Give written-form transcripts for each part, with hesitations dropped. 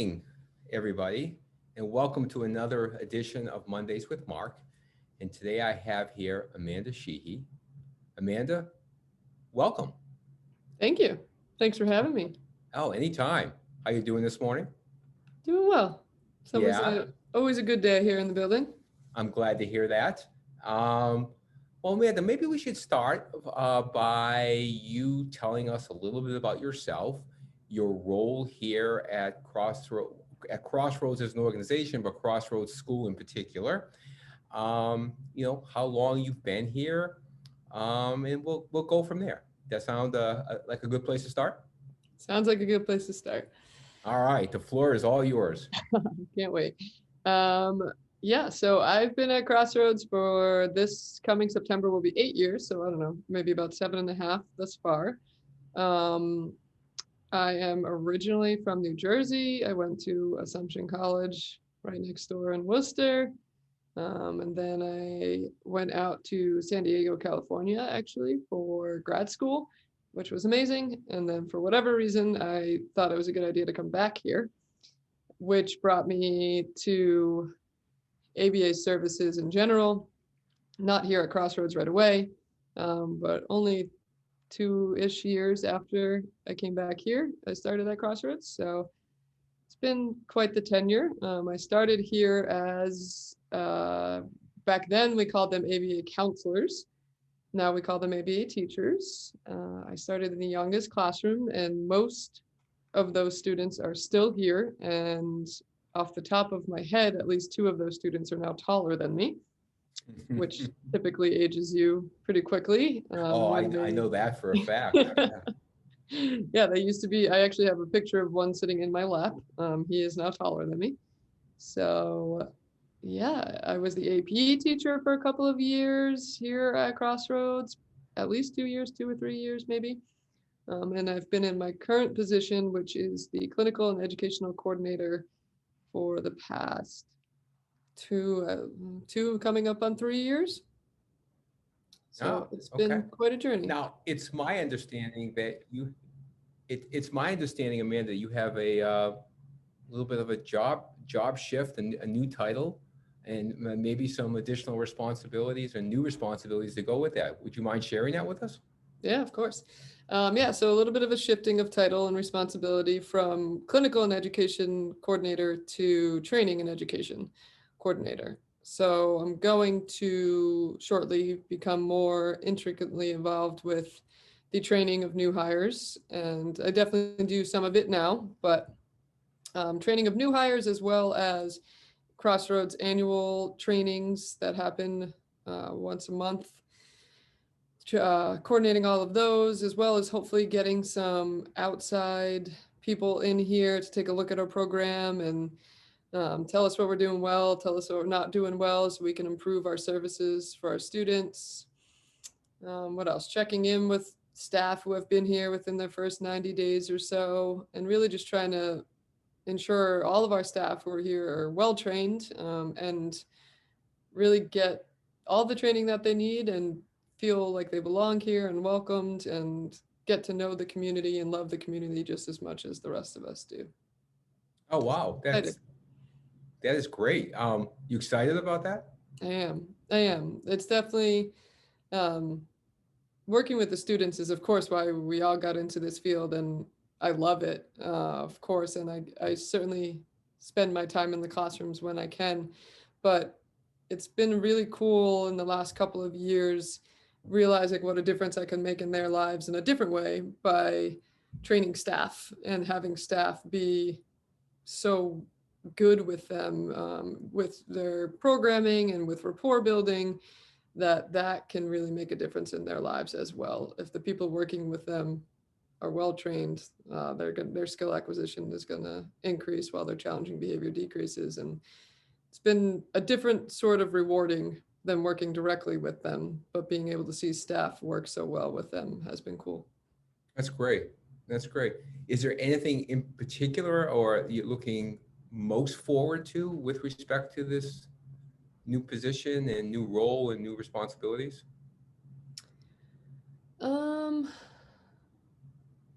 morning, everybody, and welcome to another edition of Mondays with Mark. And today I have here Amanda Sheehy. Amanda, welcome. Thank you. Thanks for having me. Oh, anytime. How you doing this morning? Doing well. It's Yeah, always a good day here in the building. I'm glad to hear that. Um, well, Amanda, maybe we should start by you telling us a little bit about yourself, your role here at Crossroads as an organization, but Crossroads School in particular. How long you've been here, and we'll go from there. That sound like a good place to start? Sounds like a good place to start. All right, the floor is all yours. Can't wait. Um, yeah, so I've been at Crossroads for this coming September will be 8 years. So I don't know, maybe about 7.5 thus far. Um, I am originally from New Jersey. I went to Assumption College right next door in Worcester. And then I went out to San Diego, California, actually, for grad school, which was amazing. And then for whatever reason, I thought it was a good idea to come back here, which brought me to ABA services in general, not here at Crossroads right away, but only 2-ish years after I came back here, I started at Crossroads. So it's been quite the tenure. I started here as, back then we called them ABA counselors. Now we call them ABA teachers. I started in the youngest classroom, and most of those students are still here. And off the top of my head, at least 2 of those students are now taller than me, which typically ages you pretty quickly. Oh, I know that for a fact. Yeah. Yeah, they used to be. I actually have a picture of one sitting in my lap. He is now taller than me. So, yeah, I was the AP teacher for a couple of years here at Crossroads, at least 2 years, 2 or 3 years maybe. And I've been in my current position, which is the clinical and educational coordinator for the past two coming up on 3 years. So Oh, it's okay. been quite a journey. Now, it's my understanding that it's my understanding, Amanda, you have a little bit of a job shift and a new title, and maybe some additional responsibilities or new responsibilities to go with that. Would you mind sharing that with us? Yeah, of course. Yeah, so a little bit of a shifting of title and responsibility from clinical and education coordinator to training and education coordinator. So I'm going to shortly become more intricately involved with the training of new hires. And I definitely do some of it now, but training of new hires as well as Crossroads annual trainings that happen once a month, coordinating all of those, as well as hopefully getting some outside people in here to take a look at our program and tell us what we're doing well, tell us what we're not doing well, so we can improve our services for our students. What else? Checking in with staff who have been here within their first 90 days or so, and really just trying to ensure all of our staff who are here are well trained, and really get all the training that they need and feel like they belong here and welcomed and get to know the community and love the community just as much as the rest of us do. Oh, wow, Excited. that is great. You excited about that? I am. I am. It's definitely um, working with the students is, of course, why we all got into this field, and I love it, of course. And I certainly spend my time in the classrooms when I can, but it's been really cool in the last couple of years realizing what a difference I can make in their lives in a different way by training staff and having staff be so good with them, with their programming and with rapport building, that can really make a difference in their lives as well. If the people working with them are well trained, their skill acquisition is going to increase while their challenging behavior decreases. And it's been a different sort of rewarding than working directly with them, but being able to see staff work so well with them has been cool. That's great. That's great. Is there anything in particular, or you're looking most forward to with respect to this new position and new role and new responsibilities?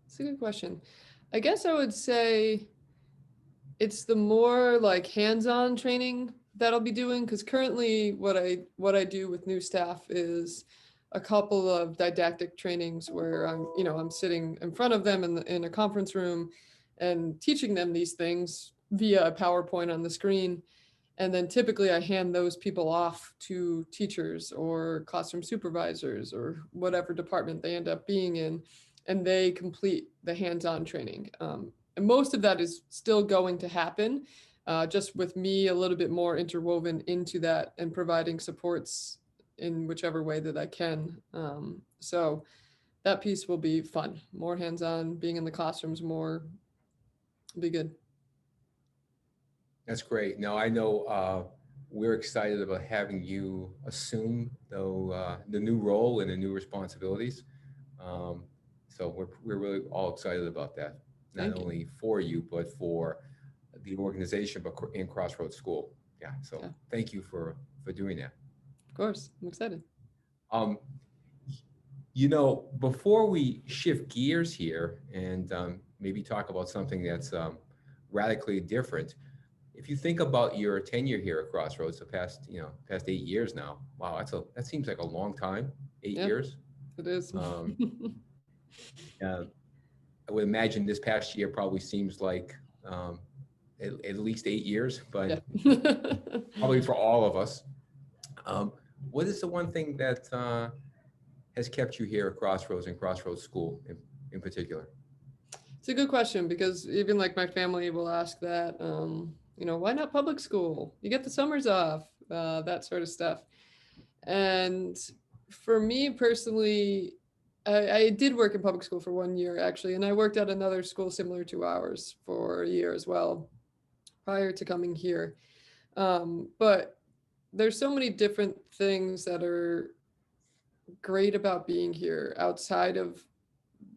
It's a good question. I guess I would say it's the more like hands-on training that I'll be doing, because currently what I do with new staff is a couple of didactic trainings where I'm sitting in front of them in a conference room and teaching them these things via a PowerPoint on the screen. And then typically I hand those people off to teachers or classroom supervisors or whatever department they end up being in, and they complete the hands-on training. And most of that is still going to happen, just with me a little bit more interwoven into that and providing supports in whichever way that I can. So that piece will be fun. More hands-on, being in the classrooms more, will be good. That's great. Now I know we're excited about having you assume the new role and the new responsibilities. Um, so we're really all excited about that, not Thank you. only for you but for the organization, but in Crossroads School. Yeah. So Yeah, of thank you for doing that. course. I'm excited. Um, before we shift gears here and maybe talk about something that's radically different, if you think about your tenure here at Crossroads, the past 8 years now, wow, that seems like a long time, eight Yep, years. it is. Um, uh, I would imagine this past year probably seems like at least 8 years, Yeah. but probably for all of us. Um, what is the one thing that has kept you here at Crossroads and Crossroads School in particular? It's a good question, because even like my family will ask that, why not public school? You get the summers off, that sort of stuff. And for me personally, I did work in public school for 1 year actually, and I worked at another school similar to ours for a year as well prior to coming here. But there's so many different things that are great about being here outside of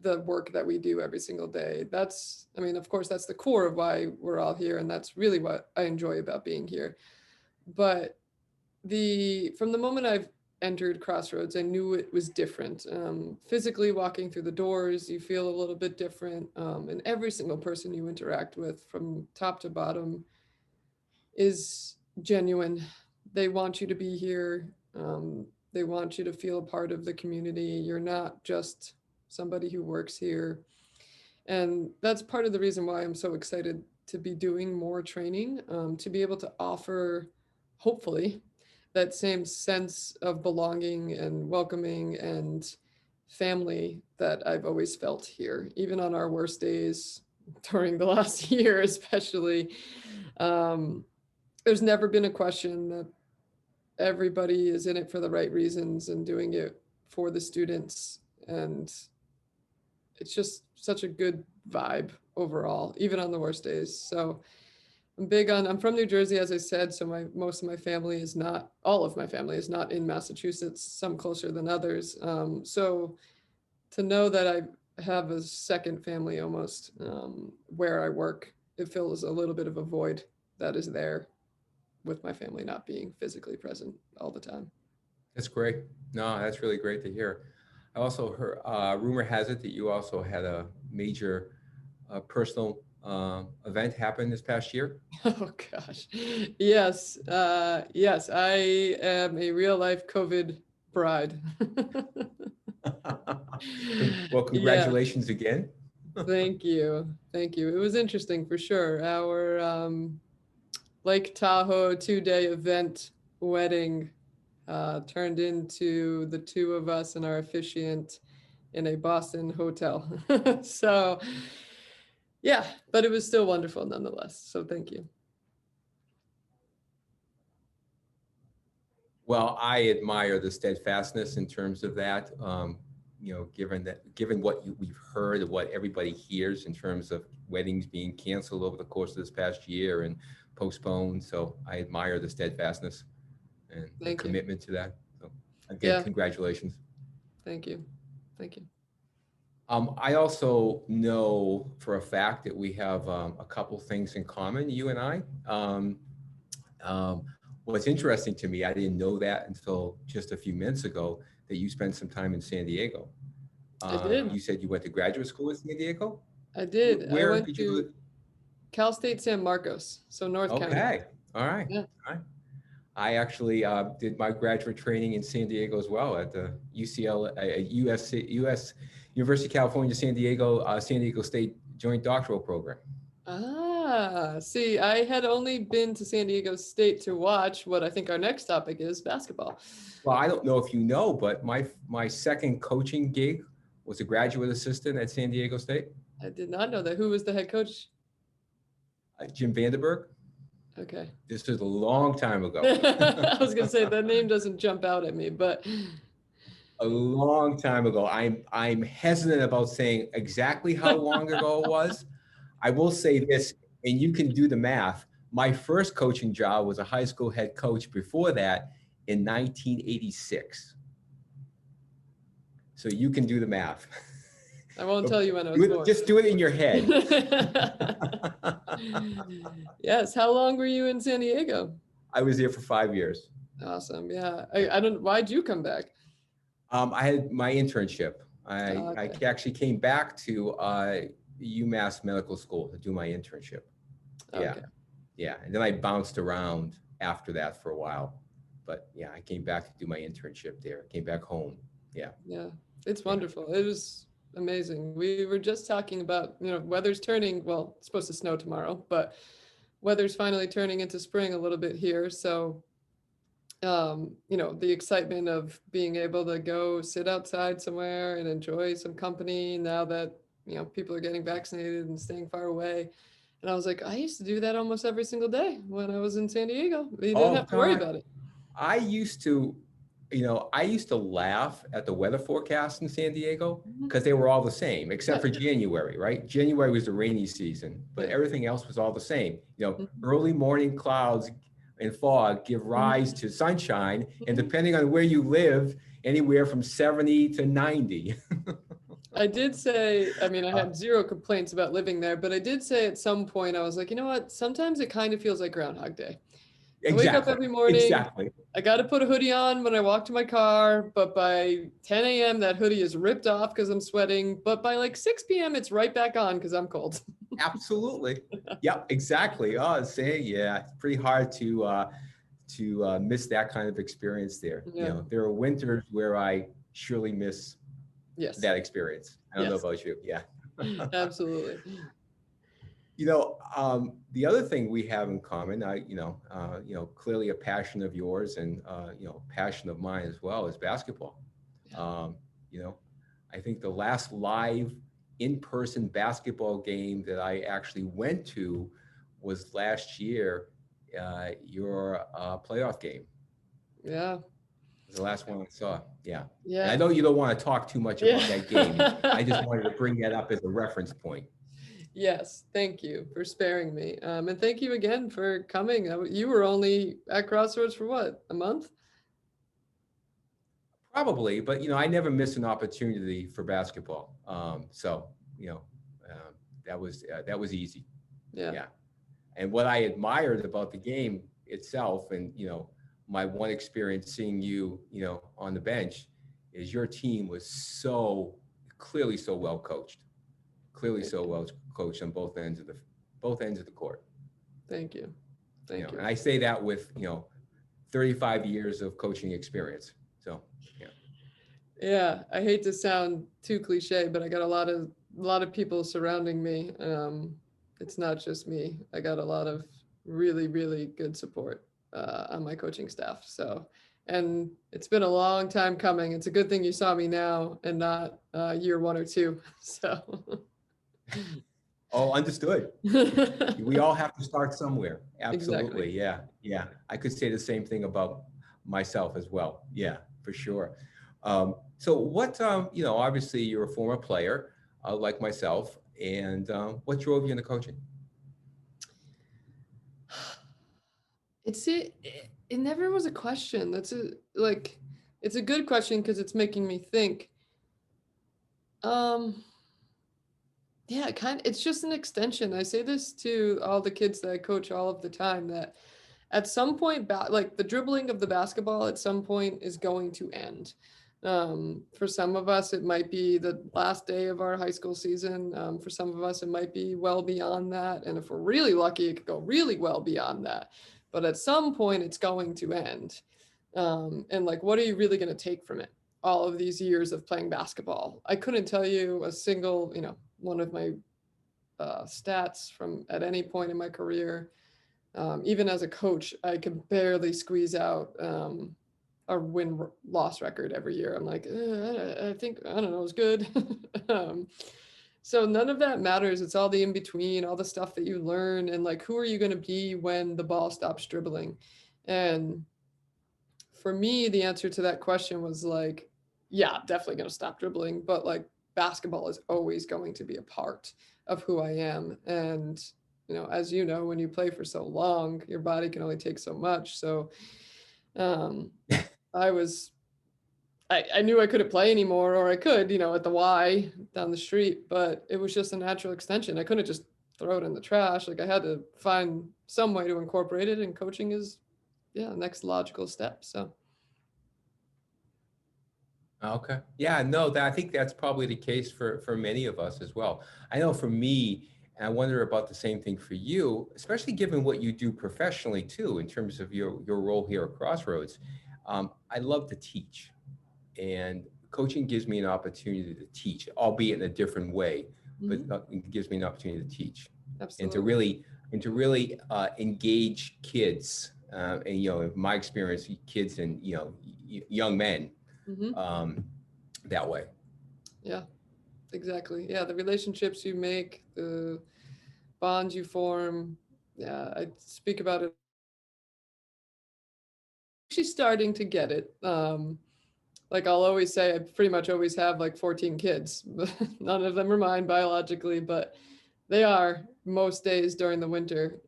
the work that we do every single day. I mean, of course, that's the core of why we're all here, and that's really what I enjoy about being here. But from the moment I've entered Crossroads, I knew it was different. Physically walking through the doors, you feel a little bit different, and every single person you interact with, from top to bottom, is genuine. They want you to be here. They want you to feel a part of the community. You're not just somebody who works here. And that's part of the reason why I'm so excited to be doing more training, to be able to offer, hopefully, that same sense of belonging and welcoming and family that I've always felt here, even on our worst days during the last year, especially. Um, there's never been a question that everybody is in it for the right reasons and doing it for the students. And it's just such a good vibe overall, even on the worst days. So I'm from New Jersey, as I said. So most of my family is not, all of my family is not in Massachusetts, some closer than others. So to know that I have a second family almost, where I work, it fills a little bit of a void that is there with my family not being physically present all the time. That's great. No, that's really great to hear. I also heard, rumor has it that you also had a major personal event happen this past year. Oh gosh. Yes. Yes, I am a real life COVID bride. Well, Yeah, congratulations again. thank you. Thank you. It was interesting for sure. Our Lake Tahoe 2-day event wedding turned into the two of us and our officiant in a Boston hotel. So, yeah, but it was still wonderful nonetheless. So, thank you. Well, I admire the steadfastness in terms of that. Given what we've heard of what everybody hears in terms of weddings being canceled over the course of this past year and postponed. So I admire the steadfastness and the Thank you. commitment to that. So again, Yeah, congratulations. thank you. Thank you. I also know for a fact that we have a couple things in common, you and I. Um, what's interesting to me, I didn't know that until just a few minutes ago, that you spent some time in San Diego. I did. You said you went to graduate school in San Diego. I did. I Where went did you to live? Cal State San Marcos, so North County. Okay. All right. Yeah. All right. I actually did my graduate training in San Diego as well at the US University of California, San Diego State Joint Doctoral Program. Ah, see, I had only been to San Diego State to watch what I think our next topic is, basketball. Well, I don't know if you know, but my second coaching gig was a graduate assistant at San Diego State. I did not know that. Who was the head coach? Jim Vanderberg. Okay. This was a long time ago. I was gonna say that name doesn't jump out at me, but A long time ago. I'm hesitant about saying exactly how long ago it was. I will say this, and you can do the math. My first coaching job was a high school head coach before that in 1986. So you can do the math. I won't tell you when I was born. Just do it in your head. Yes. How long were you in San Diego? I was there for 5 years. Awesome. Yeah. I don't. Why'd you come back? I had my internship. I Okay. actually came back to UMass Medical School to do my internship. Yeah. Okay. Yeah. And then I bounced around after that for a while. But yeah, I came back to do my internship there. Came back home. Yeah. Yeah. It's wonderful. It was amazing. We were just talking about, weather's turning. Well, it's supposed to snow tomorrow, but weather's finally turning into spring a little bit here. So the excitement of being able to go sit outside somewhere and enjoy some company now that, people are getting vaccinated and staying far away. And I was like, I used to do that almost every single day when I was in San Diego. You didn't Oh have to worry God. about it. I used to, I used to laugh at the weather forecast in San Diego because they were all the same, except for January, right? January was the rainy season, but Yeah. everything else was all the same. Mhm. Early morning clouds and fog give rise to sunshine, and depending on where you live, anywhere from 70 to 90. I did say, I mean, I had zero complaints about living there, but I did say at some point, I was like, you know what? Sometimes it kind of feels like Groundhog Day. I wake up Exactly. every morning. Exactly. I got to put a hoodie on when I walk to my car, but by 10 a.m. that hoodie is ripped off because I'm sweating. But by like 6 p.m. it's right back on because I'm cold. Absolutely. Yep. Exactly. Oh, say yeah. It's pretty hard to miss that kind of experience there. Yeah. There are winters where I surely miss Yes. that experience. I don't know Yes. about you. Yeah. Absolutely. The other thing we have in common, clearly a passion of yours and, passion of mine as well is basketball. I think the last live in-person basketball game that I actually went to was last year, your playoff game. Yeah. It was the last one I saw. Yeah. Yeah. And I know you don't want to talk too much about that game. I just wanted to bring that up as a reference point. Yes, thank you for sparing me. And thank you again for coming. You were only at Crossroads for what, a month? Probably, but I never miss an opportunity for basketball. That was easy. Yeah. Yeah. And what I admired about the game itself, and my one experience seeing you, on the bench, is your team was so clearly so well coached. Clearly so well coached on both ends of the court. Thank you. Thank you. And I say that with 35 years of coaching experience. So yeah. Yeah, I hate to sound too cliche, but I got a lot of people surrounding me. It's not just me. I got a lot of really, really good support on my coaching staff. So, and it's been a long time coming. It's a good thing you saw me now and not year 1 or 2. So. Oh, understood. We all have to start somewhere. Absolutely. Exactly. Yeah. Yeah. I could say the same thing about myself as well. Yeah, for sure. So what, obviously you're a former player like myself, and what drove you into coaching? It never was a question. It's a good question because it's making me think. Yeah, it's just an extension. I say this to all the kids that I coach all of the time, that at some point, like the dribbling of the basketball at some point is going to end. For some of us, it might be the last day of our high school season. For some of us, it might be well beyond that. And if we're really lucky, it could go really well beyond that. But at some point, it's going to end. And like, what are you really going to take from it? All of these years of playing basketball. I couldn't tell you a single, one of my stats from at any point in my career. Even as a coach, I could barely squeeze out a win loss record every year. I'm like, I think, I don't know, it's good. um, so none of that matters. It's all the in between, all the stuff that you learn, and like, who are you going to be when the ball stops dribbling? And for me, the answer to that question was like, yeah, definitely going to stop dribbling, but like basketball is always going to be a part of who I am. And, as you know, when you play for so long, your body can only take so much. So um, I was, I knew I couldn't play anymore, or I could, at the Y down the street, but it was just a natural extension. I couldn't just throw it in the trash. Like I had to find some way to incorporate it, and coaching is, yeah, next logical step. So. Okay. Yeah, no, I think that's probably the case for many of us as well. I know for me, and I wonder about the same thing for you, especially given what you do professionally too, in terms of your role here at Crossroads. I love to teach, and coaching gives me an opportunity to teach, albeit in a different way, but Mhm. it gives me an opportunity to teach and to Absolutely. really engage kids. And in my experience, kids and young men Hmm. um, that way. Yeah, exactly. Yeah, the relationships you make, the bonds you form. Yeah, I speak about it. She's starting to get it. Like I'll always say, I pretty much always have like 14 kids. None of them are mine biologically, but they are most days during the winter.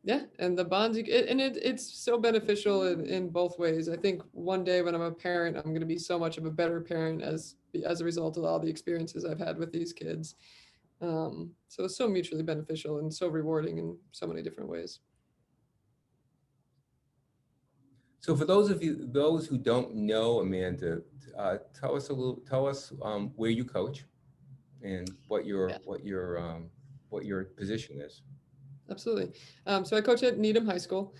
Yeah, and the bonds you get, and it's so beneficial in both ways. I think one day when I'm a parent, I'm going to be so much of a better parent as a result of all the experiences I've had with these kids. So it's so mutually beneficial and so rewarding in so many different ways. So for those who don't know Amanda, tell us where you coach and Yeah, what your position is. absolutely. So I coach at Needham High School.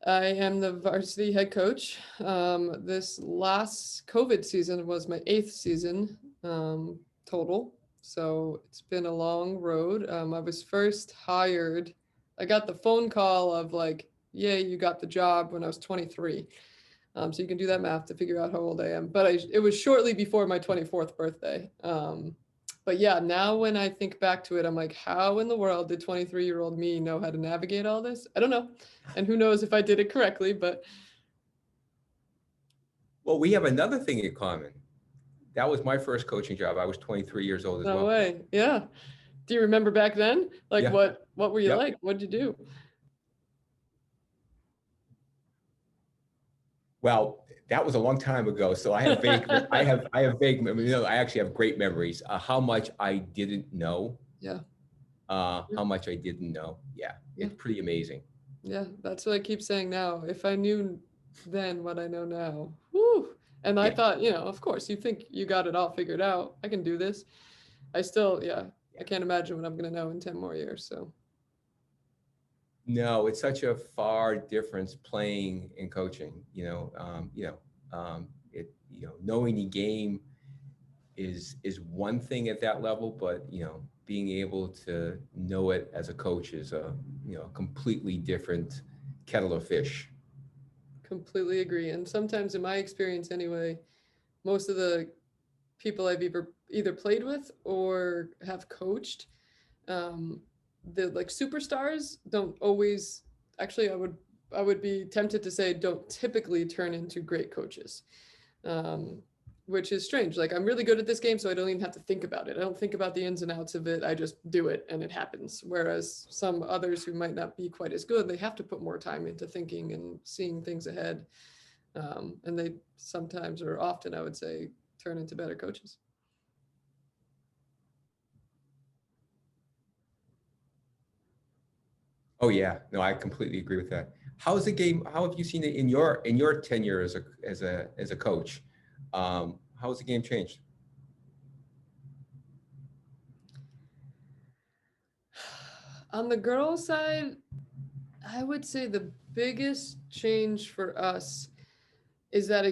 I am the varsity head coach. This last COVID season was my eighth season total. So it's been a long road. I was first hired. I got the phone call of like, "Yay, you got the job," when I was 23. So you can do that math to figure out how old I am. But it was shortly before my 24th birthday. But yeah, now when I think back to it, I'm like, how in the world did 23-year-old me know how to navigate all this? I don't know. And who knows if I did it correctly, but Well, we have another thing in common. That was my first coaching job. I was 23 years old as no well. way. Yeah. Do you remember back then? Like Yeah. what were you Yep. like? What'd you do? Well, that was a long time ago, so I have vague memories. No, I actually have great memories. How much I didn't know. Yeah. How much I didn't know. Yeah, Yeah. it's pretty amazing. Yeah. That's what I keep saying now. If I knew then what I know now. Whew. And I Yeah, thought, of course, you think you got it all figured out. I can do this. I still, yeah, I yeah. can't imagine what I'm going to know in 10 more years. So, No, it's such a far difference playing and coaching. Knowing the game is one thing at that level, but being able to know it as a coach is a completely different kettle of fish. completely agree. And sometimes, in my experience anyway, most of the people I've either played with or have coached, um, the like superstars don't always, actually, I would be tempted to say don't typically turn into great coaches. um, which is strange. Like I'm really good at this game, so I don't even have to think about it. I don't think about the ins and outs of it. I just do it and it happens. Whereas some others who might not be quite as good, they have to put more time into thinking and seeing things ahead. And they sometimes or often, I would say, turn into better coaches. Oh yeah, no, I completely agree with that. How's the game? How have you seen it in your tenure as a coach? How has the game changed? On the girls' side, I would say the biggest change for us is that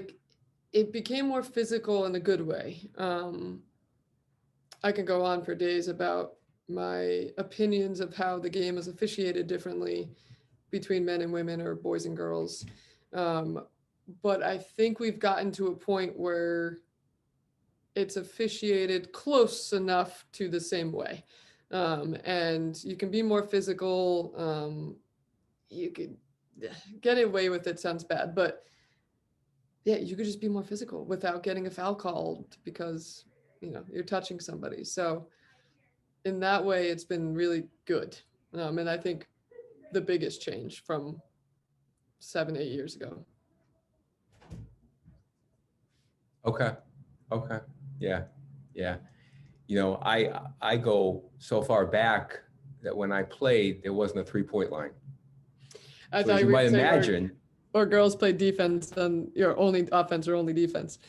it became more physical in a good way. I can go on for days about my opinions of how the game is officiated differently between men and women or boys and girls. Um, but I think we've gotten to a point where it's officiated close enough to the same way. And you can be more physical. You could get away with it, sounds bad, but yeah, you could just be more physical without getting a foul called because, you're touching somebody. So in that way, it's been really good. And I think the biggest change from 7, 8 years ago. Okay. Okay. Yeah. Yeah. I go so far back that when I played, there wasn't a 3-point line. I So as thought you you were might going to say, imagine, or girls play defense and your only offense or only defense.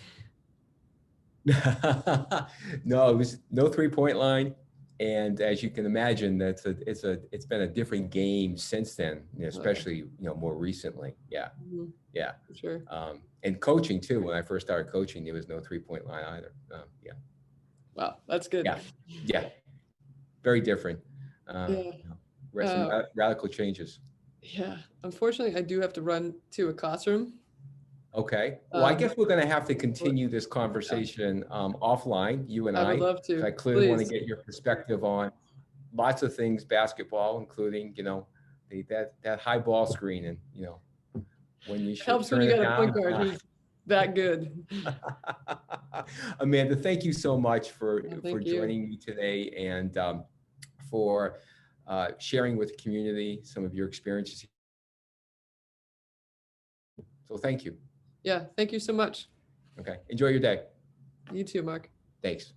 no, it was no 3-point line. And as you can imagine, it's been a different game since then, especially, more recently. Yeah. Mhm, Yeah. for sure. And coaching too. When I first started coaching, there was no 3-point line either. Yeah. Wow, that's good. Yeah. Yeah. Very different. Yeah. Some Uh, radical changes. yeah. Unfortunately, I do have to run to a classroom. Okay. Well, I guess we're going to have to But continue this conversation offline, you and I would I. love 'Cause to. I clearly want to Please. get your perspective on lots of things basketball, including, that high ball screen and, when you It should helps when turn you it got a point down. guard who's that good. Amanda, thank you so much for Well, for thank you. joining me today and for sharing with the community some of your experiences. So thank you. Yeah, thank you so much. Okay. Enjoy your day. You too, Mark. Thanks.